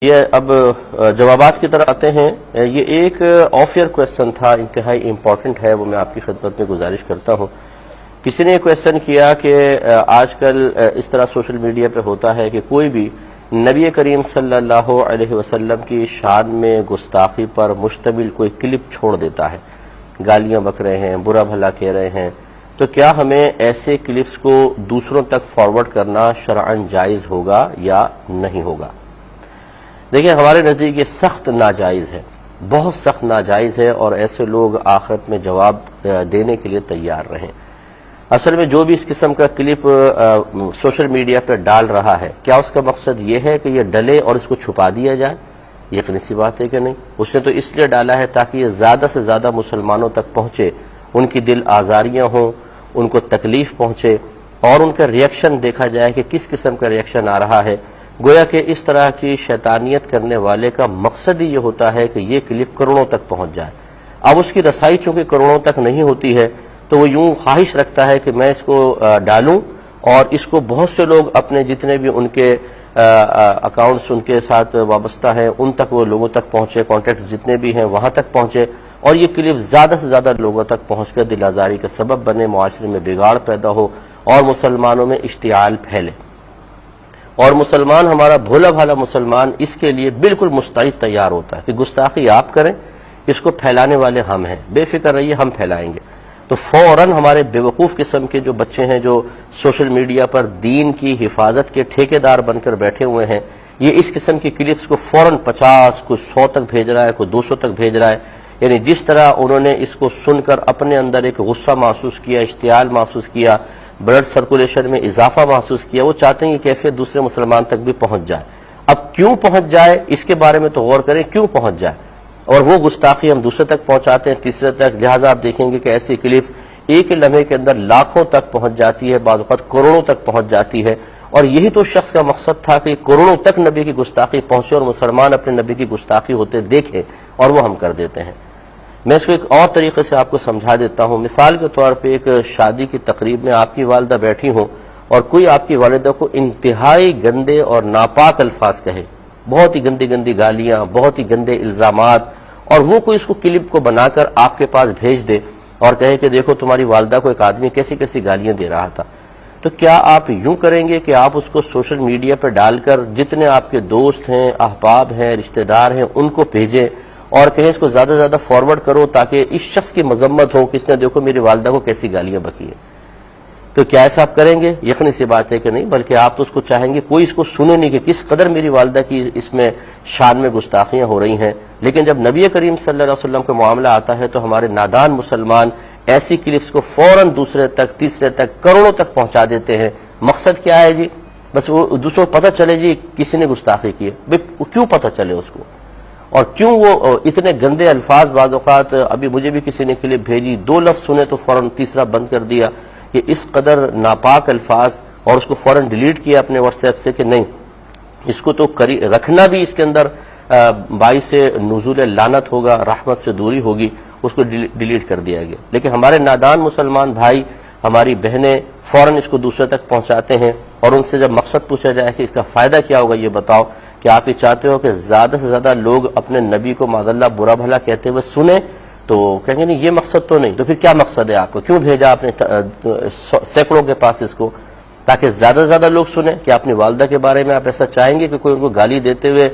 یہ اب جوابات کی طرف آتے ہیں۔ یہ ایک آف ایئر کویسچن تھا، انتہائی امپورٹنٹ ہے، وہ میں آپ کی خدمت میں گزارش کرتا ہوں۔ کسی نے کویسچن کیا کہ آج کل اس طرح سوشل میڈیا پہ ہوتا ہے کہ کوئی بھی نبی کریم صلی اللہ علیہ وسلم کی شان میں گستاخی پر مشتمل کوئی کلپ چھوڑ دیتا ہے، گالیاں بک رہے ہیں، برا بھلا کہہ رہے ہیں، تو کیا ہمیں ایسے کلپس کو دوسروں تک فارورڈ کرنا شرعاً جائز ہوگا یا نہیں ہوگا؟ دیکھیں، ہمارے نزدیک یہ سخت ناجائز ہے، بہت سخت ناجائز ہے، اور ایسے لوگ آخرت میں جواب دینے کے لیے تیار رہیں۔ اصل میں جو بھی اس قسم کا کلپ سوشل میڈیا پر ڈال رہا ہے، کیا اس کا مقصد یہ ہے کہ یہ ڈلے اور اس کو چھپا دیا جائے؟ یقینی سی بات ہے کہ نہیں۔ اس نے تو اس لیے ڈالا ہے تاکہ یہ زیادہ سے زیادہ مسلمانوں تک پہنچے، ان کی دل آزاریاں ہوں، ان کو تکلیف پہنچے، اور ان کا ریئیکشن دیکھا جائے کہ کس قسم کا ریئیکشن آ رہا ہے۔ گویا کہ اس طرح کی شیطانیت کرنے والے کا مقصد ہی یہ ہوتا ہے کہ یہ کلپ کروڑوں تک پہنچ جائے۔ اب اس کی رسائی چونکہ کروڑوں تک نہیں ہوتی ہے، تو وہ یوں خواہش رکھتا ہے کہ میں اس کو ڈالوں اور اس کو بہت سے لوگ اپنے جتنے بھی ان کے اکاؤنٹس ان کے ساتھ وابستہ ہیں ان تک وہ لوگوں تک پہنچے، کانٹیکٹس جتنے بھی ہیں وہاں تک پہنچے، اور یہ کلپ زیادہ سے زیادہ لوگوں تک پہنچ کر دل آزاری کا سبب بنے، معاشرے میں بگاڑ پیدا ہو اور مسلمانوں میں اشتعال پھیلے۔ اور مسلمان، ہمارا بھولا بھالا مسلمان، اس کے لیے بالکل مستعد تیار ہوتا ہے کہ گستاخی آپ کریں، اس کو پھیلانے والے ہم ہیں، بے فکر رہیے، ہم پھیلائیں گے۔ تو فوراً ہمارے بیوقوف قسم کے جو بچے ہیں جو سوشل میڈیا پر دین کی حفاظت کے ٹھیکیدار بن کر بیٹھے ہوئے ہیں، یہ اس قسم کی کلپس کو فوراً 50، کوئی 100 تک بھیج رہا ہے، کوئی 200 تک بھیج رہا ہے۔ یعنی جس طرح انہوں نے اس کو سن کر اپنے اندر ایک غصہ محسوس کیا، اشتعال محسوس کیا، بلڈ سرکولیشن میں اضافہ محسوس کیا، وہ چاہتے ہیں یہ کیفیت دوسرے مسلمان تک بھی پہنچ جائے۔ اب کیوں پہنچ جائے، اس کے بارے میں تو غور کریں، کیوں پہنچ جائے، اور وہ گستاخی ہم دوسرے تک پہنچاتے ہیں، تیسرے تک۔ لہٰذا آپ دیکھیں گے کہ ایسی کلپس ایک لمحے کے اندر لاکھوں تک پہنچ جاتی ہے، بعض اوقات کروڑوں تک پہنچ جاتی ہے، اور یہی تو شخص کا مقصد تھا کہ کروڑوں تک نبی کی گستاخی پہنچے اور مسلمان اپنے نبی کی گستاخی ہوتے دیکھیں، اور وہ ہم کر دیتے ہیں۔ میں اس کو ایک اور طریقے سے آپ کو سمجھا دیتا ہوں۔ مثال کے طور پہ ایک شادی کی تقریب میں آپ کی والدہ بیٹھی ہوں اور کوئی آپ کی والدہ کو انتہائی گندے اور ناپاک الفاظ کہے، بہت ہی گندی گندی گالیاں، بہت ہی گندے الزامات، اور وہ کوئی اس کو کلپ کو بنا کر آپ کے پاس بھیج دے اور کہے کہ دیکھو تمہاری والدہ کو ایک آدمی کیسی کیسی گالیاں دے رہا تھا، تو کیا آپ یوں کریں گے کہ آپ اس کو سوشل میڈیا پہ ڈال کر جتنے آپ کے دوست ہیں، احباب ہیں، رشتہ دار ہیں، ان کو بھیجیں اور کہیں اس کو زیادہ سے زیادہ فارورڈ کرو تاکہ اس شخص کی مذمت ہو کہ اس نے دیکھو میری والدہ کو کیسی گالیاں بکی ہیں؟ تو کیا ایسا آپ کریں گے؟ یقینی سی بات ہے کہ نہیں، بلکہ آپ تو اس کو چاہیں گے کوئی اس کو سنے نہیں کہ کس قدر میری والدہ کی اس میں شان میں گستاخیاں ہو رہی ہیں۔ لیکن جب نبی کریم صلی اللہ علیہ وسلم کا معاملہ آتا ہے تو ہمارے نادان مسلمان ایسی کلپس کو فوراً دوسرے تک، تیسرے تک، کروڑوں تک پہنچا دیتے ہیں۔ مقصد کیا ہے جی؟ بس وہ دوسروں کو پتہ چلے جی کسی نے گستاخی کی ہے۔ کیوں پتہ چلے اس کو، اور کیوں وہ اتنے گندے الفاظ؟ بعض اوقات ابھی مجھے بھی کسی نے کلپ بھیجی، 2 لفظ سنے تو فوراً تیسرا بند کر دیا کہ اس قدر ناپاک الفاظ، اور اس کو فوراً ڈیلیٹ کیا اپنے واٹس ایپ سے کہ نہیں، اس کو تو رکھنا بھی اس کے اندر باعث نزول لعنت ہوگا، رحمت سے دوری ہوگی، اس کو ڈیلیٹ کر دیا گیا۔ لیکن ہمارے نادان مسلمان بھائی، ہماری بہنیں فوراً اس کو دوسرے تک پہنچاتے ہیں، اور ان سے جب مقصد پوچھا جائے کہ اس کا فائدہ کیا ہوگا، یہ بتاؤ کہ آپ یہ چاہتے ہو کہ زیادہ سے زیادہ لوگ اپنے نبی کو معاذ اللہ برا بھلا کہتے ہوئے سنیں؟ تو کہیں گے نہیں، یہ مقصد تو نہیں۔ تو پھر کیا مقصد ہے آپ کو؟ کیوں بھیجا آپ نے سینکڑوں کے پاس اس کو؟ تاکہ زیادہ سے زیادہ لوگ سنیں۔ کہ اپنی والدہ کے بارے میں آپ ایسا چاہیں گے کہ کوئی ان کو گالی دیتے ہوئے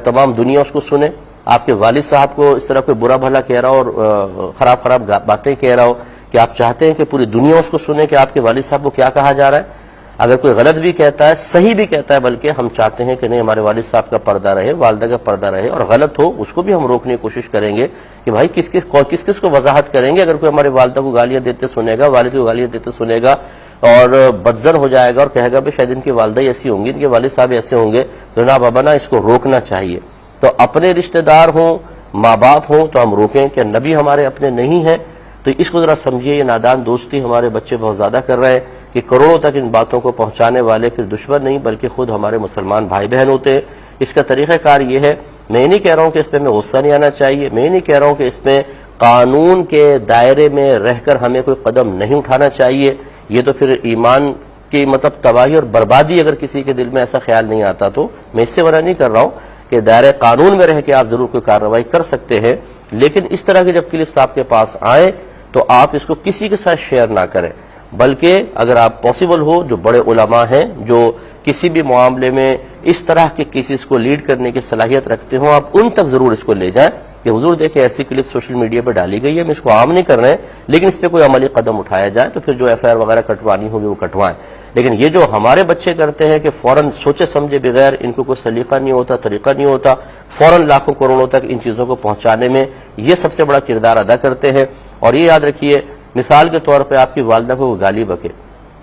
تمام دنیا اس کو سنے؟ آپ کے والد صاحب کو اس طرح کوئی برا بھلا کہہ رہا ہو اور خراب خراب باتیں کہہ رہا ہو، کہ آپ چاہتے ہیں کہ پوری دنیا اس کو سنے کہ آپ کے والد صاحب کو کیا کہا جا رہا ہے؟ اگر کوئی غلط بھی کہتا ہے، صحیح بھی کہتا ہے، بلکہ ہم چاہتے ہیں کہ نہیں، ہمارے والد صاحب کا پردہ رہے، والدہ کا پردہ رہے، اور غلط ہو اس کو بھی ہم روکنے کی کوشش کریں گے کہ بھائی کس کس کو وضاحت کریں گے۔ اگر کوئی ہمارے والدہ کو گالیاں دیتے سنے گا، والد کو گالیاں دیتے سنے گا اور بدزن ہو جائے گا اور کہے گا بھائی شاید ان کی والدہ ایسی ہوں گی، ان کے والد صاحب ایسے ہوں گے، تو نا بابا نا اس کو روکنا چاہیے۔ تو اپنے رشتہ دار ہوں، ماں باپ ہوں، تو ہم روکیں کہ نبی ہمارے اپنے نہیں ہیں، تو اس کو ذرا سمجھیے۔ یہ نادان دوستی ہمارے بچے بہت زیادہ کر رہے ہیں کہ کروڑوں تک ان باتوں کو پہنچانے والے پھر دشمن نہیں بلکہ خود ہمارے مسلمان بھائی بہن ہوتے ہیں۔ اس کا طریقہ کار یہ ہے، میں نہیں کہہ رہا ہوں کہ اس پہ ہمیں غصہ نہیں آنا چاہیے، میں نہیں کہہ رہا ہوں کہ اس میں قانون کے دائرے میں رہ کر ہمیں کوئی قدم نہیں اٹھانا چاہیے۔ یہ تو پھر ایمان کی تباہی اور بربادی، اگر کسی کے دل میں ایسا خیال نہیں آتا تو میں اس سے منع نہیں کر رہا ہوں کہ دائرۂ قانون میں رہ کے آپ ضرور کوئی کارروائی کر سکتے ہیں، لیکن اس طرح کے جب کلپس آپ کے پاس آئیں تو آپ اس کو کسی کے ساتھ شیئر نہ کریں، بلکہ اگر آپ پاسبل ہو جو بڑے علماء ہیں جو کسی بھی معاملے میں اس طرح کے کیسز کو لیڈ کرنے کی صلاحیت رکھتے ہوں، آپ ان تک ضرور اس کو لے جائیں کہ حضور دیکھیں ایسی کلپ سوشل میڈیا پہ ڈالی گئی ہے، ہم اس کو عام نہیں کر رہے ہیں، لیکن اس پہ کوئی عملی قدم اٹھایا جائے تو پھر جو ایف آئی آر وغیرہ کٹوانی ہوگی وہ کٹوائیں۔ لیکن یہ جو ہمارے بچے کرتے ہیں کہ فوراً سوچے سمجھے بغیر، ان کو کوئی سلیقہ نہیں ہوتا، طریقہ نہیں ہوتا، فوراً لاکھوں کروڑوں تک ان چیزوں کو پہنچانے میں یہ سب سے بڑا کردار ادا کرتے ہیں۔ اور یہ یاد رکھیے، مثال کے طور پہ آپ کی والدہ کو گالی بکے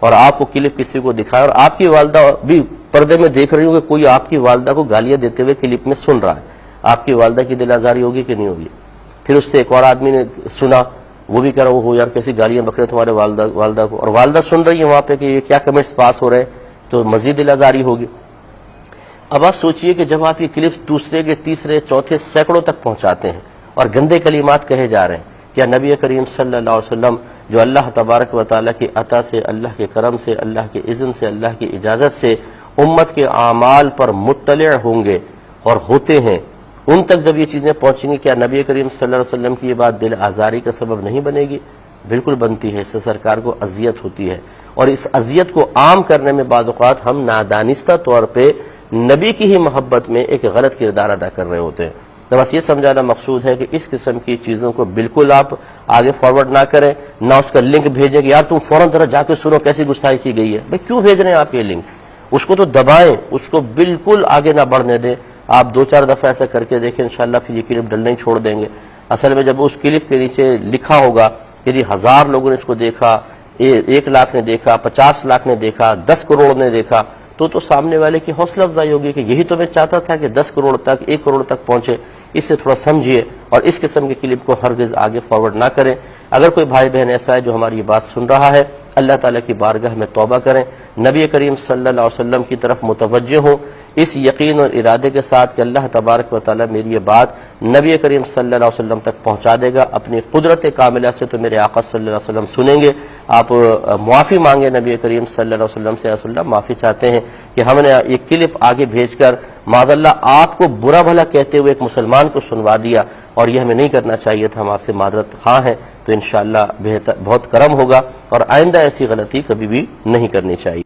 اور آپ کو کلپ کسی کو دکھائے اور آپ کی والدہ بھی پردے میں دیکھ رہی ہوں کہ کوئی آپ کی والدہ کو گالیاں دیتے ہوئے کلپ میں سن رہا ہے، آپ کی والدہ کی دل آزاری ہوگی کہ نہیں ہوگی؟ پھر اس سے ایک اور آدمی نے سنا، وہ بھی کہہ رہا ہو یار کیسی گالیاں بک رہے تمہارے والدہ کو، اور والدہ سن رہی ہے وہاں پہ کہ یہ کیا کمنٹس پاس ہو رہے ہیں، تو مزید دل آزاری ہوگی۔ اب آپ سوچئے کہ جب آپ یہ کلپس دوسرے کے تیسرے چوتھے سینکڑوں تک پہنچاتے ہیں اور گندے کلمات کہے جا رہے ہیں، کیا نبی کریم صلی اللہ علیہ وسلم جو اللہ تبارک و تعالیٰ کی عطا سے، اللہ کے کرم سے، اللہ کے اذن سے، اللہ کی اجازت سے امت کے اعمال پر مطلع ہوں گے اور ہوتے ہیں، ان تک جب یہ چیزیں پہنچیں گی، کیا نبی کریم صلی اللہ علیہ وسلم کی یہ بات دل آزاری کا سبب نہیں بنے گی؟ بالکل بنتی ہے، اس سے سرکار کو اذیت ہوتی ہے، اور اس اذیت کو عام کرنے میں بعض اوقات ہم نادانستہ طور پہ نبی کی ہی محبت میں ایک غلط کردار ادا کر رہے ہوتے ہیں۔ تو بس یہ سمجھانا مقصود ہے کہ اس قسم کی چیزوں کو بالکل آپ آگے فارورڈ نہ کریں، نہ اس کا لنک بھیجیں کہ یار تم فوراً ذرا جا کے سنو کیسی گستاخی کی گئی ہے۔ بھئی کیوں بھیج رہے ہیں آپ یہ لنک؟ اس کو تو دبائیں، اس کو بالکل آگے نہ بڑھنے دیں۔ آپ 2-4 دفعہ ایسا کر کے دیکھیں، انشاءاللہ پھر یہ کلپ ڈلنا ہی چھوڑ دیں گے۔ اصل میں جب اس کلپ کے نیچے لکھا ہوگا کہ 1000 لوگوں نے اس کو دیکھا، 1 لاکھ نے دیکھا، 50 لاکھ نے دیکھا، 10 کروڑ نے دیکھا، تو سامنے والے کی حوصلہ افزائی ہوگی کہ یہی تو میں چاہتا تھا کہ 10 کروڑ تک، 1 کروڑ تک پہنچے۔ اس سے تھوڑا سمجھیے اور اس قسم کے کلپ کو ہرگز آگے فارورڈ نہ کریں۔ اگر کوئی بھائی بہن ایسا ہے جو ہماری یہ بات سن رہا ہے، اللہ تعالیٰ کی بارگاہ میں توبہ کریں، نبی کریم صلی اللہ علیہ وسلم کی طرف متوجہ ہوں، اس یقین اور ارادے کے ساتھ کہ اللہ تبارک و تعالیٰ میری یہ بات نبی کریم صلی اللہ علیہ وسلم تک پہنچا دے گا، اپنی قدرت کاملہ سے تو میرے آقا صلی اللہ علیہ وسلم سنیں گے۔ آپ معافی مانگے نبی کریم صلی اللہ علیہ وسلم سے، رسول اللہ معافی چاہتے ہیں کہ ہم نے یہ کلپ آگے بھیج کر معاذ اللہ آپ کو برا بھلا کہتے ہوئے ایک مسلمان کو سنوا دیا، اور یہ ہمیں نہیں کرنا چاہیے تھا۔ ہم آپ سے معذرت خواہ ہیں، تو انشاءاللہ بہت کرم ہوگا اور آئندہ ایسی غلطی کبھی بھی نہیں کرنی چاہیے۔